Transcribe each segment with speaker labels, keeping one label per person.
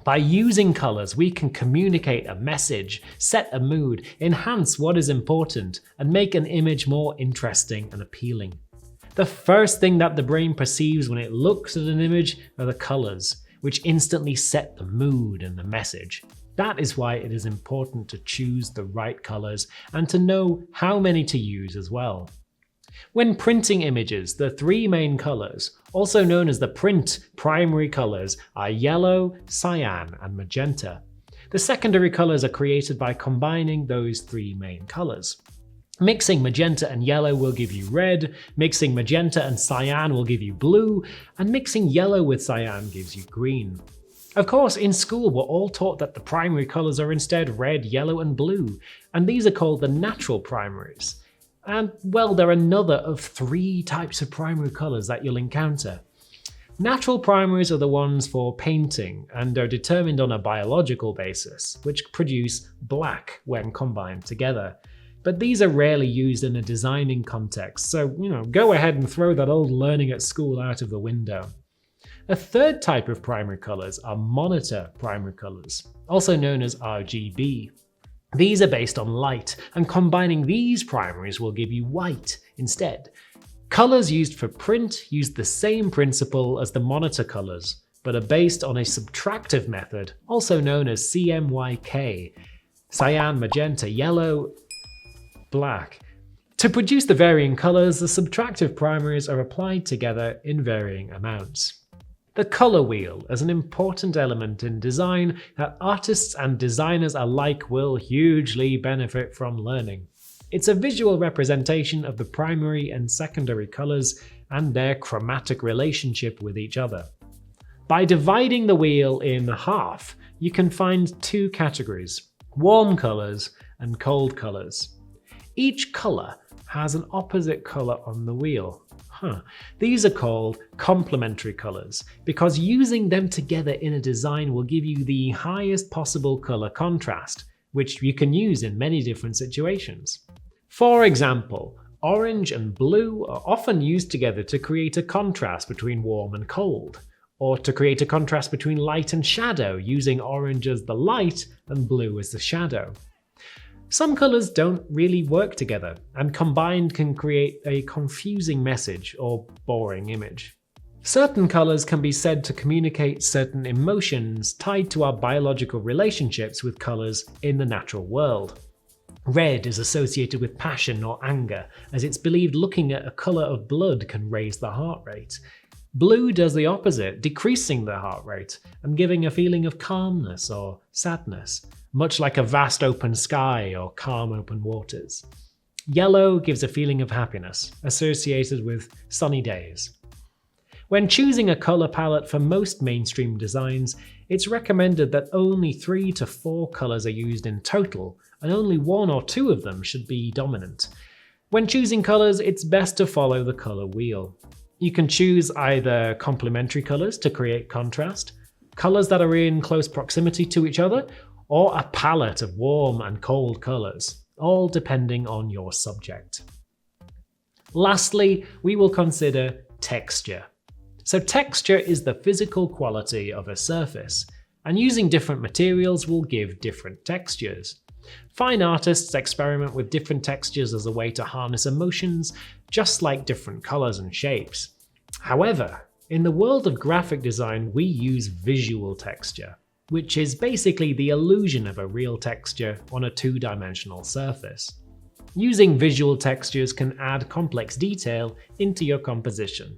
Speaker 1: By using colors, we can communicate a message, set a mood, enhance what is important, and make an image more interesting and appealing. The first thing that the brain perceives when it looks at an image are the colors, which instantly set the mood and the message. That is why it is important to choose the right colors and to know how many to use as well. When printing images, the three main colors, also known as the print primary colors, are yellow, cyan, and magenta. The secondary colors are created by combining those three main colors. Mixing magenta and yellow will give you red, mixing magenta and cyan will give you blue, and mixing yellow with cyan gives you green. Of course, in school we're all taught that the primary colors are instead red, yellow, and blue, and these are called the natural primaries. And, well, they're another of three types of primary colors that you'll encounter. Natural primaries are the ones for painting and are determined on a biological basis, which produce black when combined together. But these are rarely used in a designing context, so, go ahead and throw that old learning at school out of the window. A third type of primary colors are monitor primary colors, also known as RGB. These are based on light, and combining these primaries will give you white instead. Colors used for print use the same principle as the monitor colors, but are based on a subtractive method, also known as CMYK. Cyan, magenta, yellow, black. To produce the varying colors, the subtractive primaries are applied together in varying amounts. The color wheel is an important element in design that artists and designers alike will hugely benefit from learning. It's a visual representation of the primary and secondary colors and their chromatic relationship with each other. By dividing the wheel in half, you can find two categories: warm colors and cold colors. Each color has an opposite color on the wheel. These are called complementary colors because using them together in a design will give you the highest possible color contrast, which you can use in many different situations. For example, orange and blue are often used together to create a contrast between warm and cold, or to create a contrast between light and shadow, using orange as the light and blue as the shadow. Some colors don't really work together, and combined can create a confusing message or boring image. Certain colors can be said to communicate certain emotions tied to our biological relationships with colors in the natural world. Red is associated with passion or anger, as it's believed looking at a color of blood can raise the heart rate. Blue does the opposite, decreasing the heart rate and giving a feeling of calmness or sadness, much like a vast open sky or calm open waters. Yellow gives a feeling of happiness, associated with sunny days. When choosing a color palette for most mainstream designs, it's recommended that only 3 to 4 colors are used in total, and only 1 or 2 of them should be dominant. When choosing colors, it's best to follow the color wheel. You can choose either complementary colors to create contrast, colors that are in close proximity to each other, or a palette of warm and cold colors, all depending on your subject. Lastly, we will consider texture. So texture is the physical quality of a surface, and using different materials will give different textures. Fine artists experiment with different textures as a way to harness emotions, just like different colors and shapes. However, in the world of graphic design, we use visual texture, which is basically the illusion of a real texture on a two-dimensional surface. Using visual textures can add complex detail into your composition.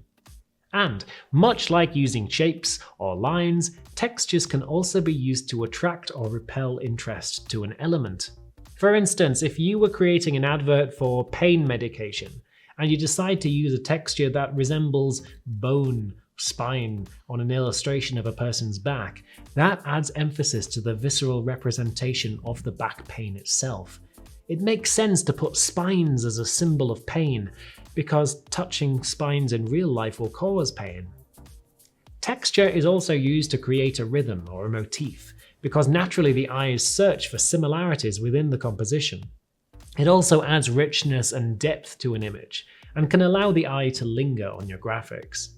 Speaker 1: And, much like using shapes or lines, textures can also be used to attract or repel interest to an element. For instance, if you were creating an advert for pain medication, and you decide to use a texture that resembles bone, spine on an illustration of a person's back, that adds emphasis to the visceral representation of the back pain itself. It makes sense to put spines as a symbol of pain, because touching spines in real life will cause pain. Texture is also used to create a rhythm or a motif, because naturally the eyes search for similarities within the composition. It also adds richness and depth to an image, and can allow the eye to linger on your graphics.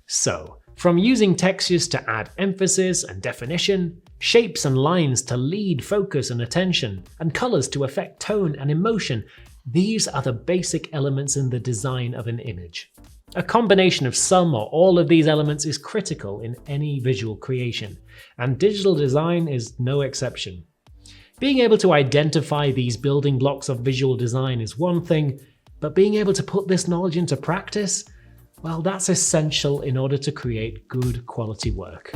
Speaker 1: So, From using textures to add emphasis and definition, shapes and lines to lead focus and attention, and colors to affect tone and emotion, these are the basic elements in the design of an image. A combination of some or all of these elements is critical in any visual creation, and digital design is no exception. Being able to identify these building blocks of visual design is one thing, but being able to put this knowledge into practice, well, that's essential in order to create good quality work.